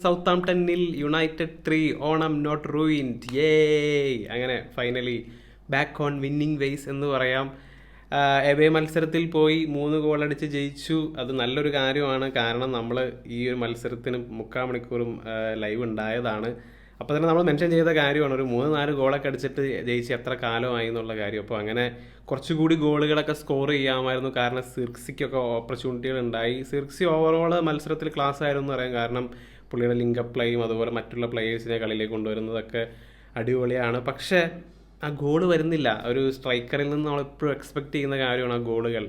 സൗത്താംപ്ടണിൽ united 3 Onam not ruined അങ്ങനെ finally back on winning ways എന്ന് പറയാം. എവേ മത്സരത്തിൽ പോയി 3 ഗോൾ അടിച്ച് ജയിച്ചു. അത് നല്ലൊരു കാര്യമാണ്. കാരണം നമ്മൾ ഈ ഒരു മത്സരത്തിന് 3/4 മണിക്കൂറും ലൈവ് ഉണ്ടായതാണ്. അപ്പോൾ തന്നെ നമ്മൾ മെൻഷൻ ചെയ്ത കാര്യമാണ്, ഒരു 3-4 ഗോളൊക്കെ അടിച്ചിട്ട് ജയിച്ച് എത്ര കാലമായി എന്നുള്ള കാര്യം. അപ്പോൾ അങ്ങനെ കുറച്ചുകൂടി ഗോളുകളൊക്കെ സ്കോർ ചെയ്യാമായിരുന്നു. കാരണം സിർക്സിക്കൊക്കെ ഓപ്പർച്യൂണിറ്റികൾ ഉണ്ടായി. സിർക്സി ഓവറോൾ മത്സരത്തിൽ ക്ലാസ് ആയിരുന്നു പറയാം. കാരണം പുള്ളിയുടെ ലിങ്കപ്പ് പ്ലേയും അതുപോലെ മറ്റുള്ള പ്ലേയേഴ്സിനെ കളിയിലേക്ക് കൊണ്ടുവരുന്നതൊക്കെ അടിപൊളിയാണ്. പക്ഷേ ആ ഗോൾ വരുന്നില്ല. ഒരു സ്ട്രൈക്കറിൽ നിന്ന് നമ്മളെപ്പോഴും എക്സ്പെക്റ്റ് ചെയ്യുന്ന കാര്യമാണ് ആ ഗോളുകൾ.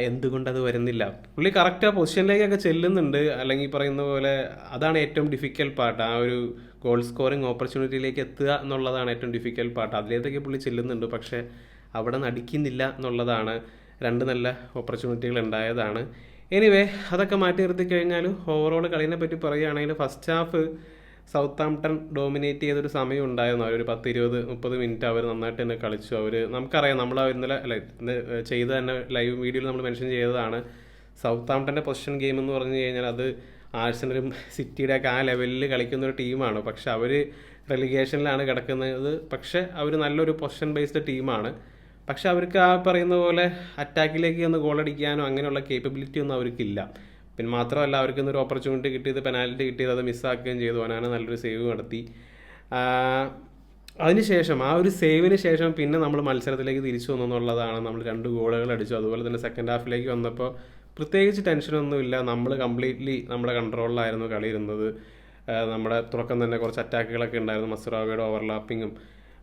എന്തുകൊണ്ടത് വരുന്നില്ല? പുള്ളി കറക്റ്റ് ആ പൊസിഷനിലേക്കൊക്കെ ചെല്ലുന്നുണ്ട്. അല്ലെങ്കിൽ പറയുന്ന പോലെ അതാണ് ഏറ്റവും ഡിഫിക്കൽട്ട് പാർട്ട്. ആ ഒരു ഗോൾ സ്കോറിങ് ഓപ്പർച്യൂണിറ്റിയിലേക്ക് എത്തുക എന്നുള്ളതാണ് ഏറ്റവും ഡിഫിക്കൽട്ട് പാർട്ട്. അതിലേക്ക് പുള്ളി ചെല്ലുന്നുണ്ട്, പക്ഷേ അവിടെ നിന്ന് അടിക്കുന്നില്ല എന്നുള്ളതാണ്. 2 നല്ല ഓപ്പർച്യൂണിറ്റികൾ ഉണ്ടായതാണ്. എനിവേ, അതൊക്കെ മാറ്റി നിർത്തി കഴിഞ്ഞാൽ ഓവറോൾ കളീനെ പറ്റി പറയുകയാണെങ്കിൽ ഫസ്റ്റ് ഹാഫ് സൗത്താംപ്ടൺ ഡോമിനേറ്റ് ചെയ്തൊരു സമയം ഉണ്ടായിരുന്നു. അവരൊരു 10-20-30 മിനിറ്റ് അവർ നന്നായിട്ട് തന്നെ കളിച്ചു. നമുക്കറിയാം, നമ്മൾ ഇന്നലെ ചെയ്ത തന്നെ ലൈവ് വീഡിയോയിൽ നമ്മൾ മെൻഷൻ ചെയ്തതാണ്. സൗത്താംപ്ടൻ്റെ പൊസിഷൻ ഗെയിം എന്ന് പറഞ്ഞു കഴിഞ്ഞാൽ അത് ആഴ്സണലും സിറ്റിയുടെ ഒക്കെ ആ ലെവലിൽ കളിക്കുന്ന ഒരു ടീമാണ്. പക്ഷെ അവർ റെലിഗേഷനിലാണ് കിടക്കുന്നത്. പക്ഷെ അവർ നല്ലൊരു പൊസിഷൻ ബേസ്ഡ് ടീമാണ്. പക്ഷെ അവർക്ക് ആ പറയുന്ന പോലെ അറ്റാക്കിലേക്ക് ഒന്ന് ഗോളടിക്കാനോ അങ്ങനെയുള്ള കേപ്പബിലിറ്റി ഒന്നും അവർക്കില്ല. പിന്നെ മാത്രമല്ല, അവർക്ക് ഇന്നൊരു ഓപ്പർച്യൂണിറ്റി കിട്ടിയത്, പെനാൽറ്റി കിട്ടിയത്, അത് മിസ്സാക്കുകയും ചെയ്തു. അവനാണ് നല്ലൊരു സേവ് നടത്തി. അതിനുശേഷം ആ ഒരു സേവിന് ശേഷം പിന്നെ നമ്മൾ മത്സരത്തിലേക്ക് തിരിച്ചു വന്നു എന്നുള്ളതാണ്. നമ്മൾ 2 ഗോളുകൾ അടിച്ചു. അതുപോലെ തന്നെ സെക്കൻഡ് ഹാഫിലേക്ക് വന്നപ്പോൾ പ്രത്യേകിച്ച് ടെൻഷനൊന്നുമില്ല. നമ്മൾ കംപ്ലീറ്റ്ലി നമ്മുടെ കൺട്രോളിലായിരുന്നു കളി ഇരുന്നത്. നമ്മുടെ തുടക്കം തന്നെ കുറച്ച് അറ്റാക്കുകളൊക്കെ ഉണ്ടായിരുന്നു. മസ്റാവിയുടെ ഓവർലാപ്പിങ്ങും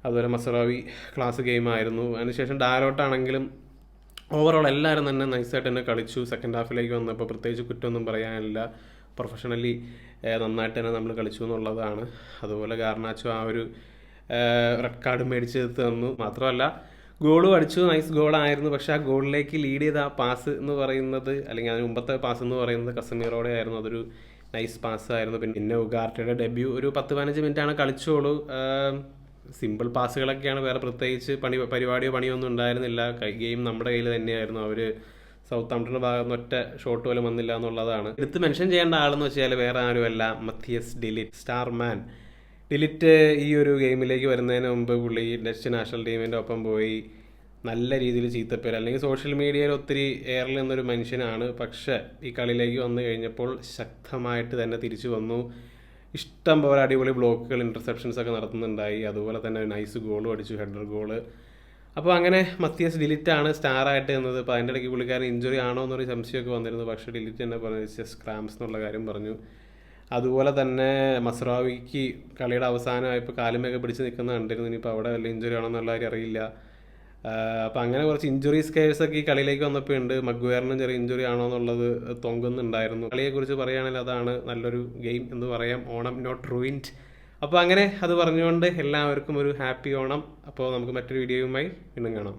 അതുപോലെ മസ്റാവി ക്ലാസ് ഗെയിമായിരുന്നു. അതിനുശേഷം ഡാലോട്ടാണെങ്കിലും ഓവറോൾ എല്ലാവരും തന്നെ നൈസായിട്ട് തന്നെ കളിച്ചു. സെക്കൻഡ് ഹാഫിലേക്ക് വന്നപ്പോൾ പ്രത്യേകിച്ച് കുറ്റമൊന്നും പറയാനില്ല. പ്രൊഫഷണലി നന്നായിട്ട് തന്നെ നമ്മൾ കളിച്ചു എന്നുള്ളതാണ്. അതുപോലെ ഗാർനാച്ചോ ആ ഒരു റെഡ് കാർഡ് മേടിച്ച് തന്നു. മാത്രമല്ല ഗോളും അടിച്ചു. നൈസ് ഗോളായിരുന്നു. പക്ഷേ ആ ഗോളിലേക്ക് ലീഡ് ചെയ്ത ആ പാസ് എന്ന് പറയുന്നത്, അല്ലെങ്കിൽ അതിന് മുമ്പത്തെ പാസ് എന്ന് പറയുന്നത് കസമീറോടെ ആയിരുന്നു. അതൊരു നൈസ് പാസ്സായിരുന്നു. പിന്നെ ഉഗാർട്ടയുടെ ഡെബ്യൂ ഒരു 10-15 മിനിറ്റാണ് കളിച്ചോളൂ. സിമ്പിൾ പാസുകളൊക്കെയാണ്, വേറെ പ്രത്യേകിച്ച് പരിപാടിയോ പണിയൊന്നും ഉണ്ടായിരുന്നില്ല. ഗെയിം നമ്മുടെ കയ്യിൽ തന്നെയായിരുന്നു. അവർ സൗത്താംപ്ടൻ്റെ ഭാഗത്ത് ഒറ്റ ഷോട്ട് പോലും വന്നില്ല എന്നുള്ളതാണ്. എടുത്ത് മെൻഷൻ ചെയ്യേണ്ട ആളെന്ന് വെച്ചാൽ വേറെ ആരുമല്ല, മത്തിയസ് ഡിലിറ്റ്, സ്റ്റാർമാൻ. ഡിലിറ്റ് ഈ ഒരു ഗെയിമിലേക്ക് വരുന്നതിന് മുമ്പ് പുള്ളി ഡച്ച് നാഷണൽ ടീമിൻ്റെ ഒപ്പം പോയി നല്ല രീതിയിൽ ചീത്തപ്പേര്, അല്ലെങ്കിൽ സോഷ്യൽ മീഡിയയിൽ ഒത്തിരി എയറിൽ നിന്നൊരു മനുഷ്യനാണ്. പക്ഷേ ഈ കളിയിലേക്ക് വന്നു കഴിഞ്ഞപ്പോൾ ശക്തമായിട്ട് തന്നെ തിരിച്ചു വന്നു. ഇഷ്ടം പോലെ അടിപൊളി ബ്ലോക്കുകൾ, ഇൻ്റർസെപ്ഷൻസ് ഒക്കെ നടത്തുന്നുണ്ടായി. അതുപോലെ തന്നെ നൈസ് ഗോളും അടിച്ചു, ഹെഡർ ഗോള്. അപ്പോൾ അങ്ങനെ മത്തിയസ് ഡിലിറ്റാണ് സ്റ്റാറായിട്ട് നിന്നത്. അപ്പോൾ അതിൻ്റെ ഇടയ്ക്ക് പുള്ളിക്കാരൻ ഇഞ്ചുറി ആണോ എന്നൊരു സംശയമൊക്കെ വന്നിരുന്നു. പക്ഷേ ഡിലിറ്റ് തന്നെ പറഞ്ഞു ജസ്റ്റ് ക്രാംസ് എന്നുള്ള കാര്യം പറഞ്ഞു. അതുപോലെ തന്നെ മസ്റാവിക്ക് കളിയുടെ അവസാനമായപ്പോൾ കാലുമൊക്കെ പിടിച്ച് നിൽക്കുന്ന കണ്ടിരുന്നു. ഇനിയിപ്പോൾ അവിടെ വല്ല ഇഞ്ചുറി ആണോ എന്നുള്ള കാര്യം അറിയില്ല. അപ്പോൾ അങ്ങനെ കുറച്ച് ഇഞ്ചുറി സ്കെയർസൊക്കെ ഈ കളിയിലേക്ക് വന്നപ്പോൾ ഉണ്ട്. മഗ്വയറിനും ചെറിയ ഇഞ്ചുറി ആണോ എന്നുള്ളത് തൊങ്ങുന്നുണ്ടായിരുന്നു. കളിയെക്കുറിച്ച് പറയുകയാണെങ്കിൽ അതാണ് നല്ലൊരു ഗെയിം എന്ന് പറയാം. Onam not ruined. അപ്പോൾ അങ്ങനെ അത് പറഞ്ഞുകൊണ്ട് എല്ലാവർക്കും ഒരു ഹാപ്പി ഓണം. അപ്പോൾ നമുക്ക് മറ്റൊരു വീഡിയോയുമായി വീണ്ടും കാണാം.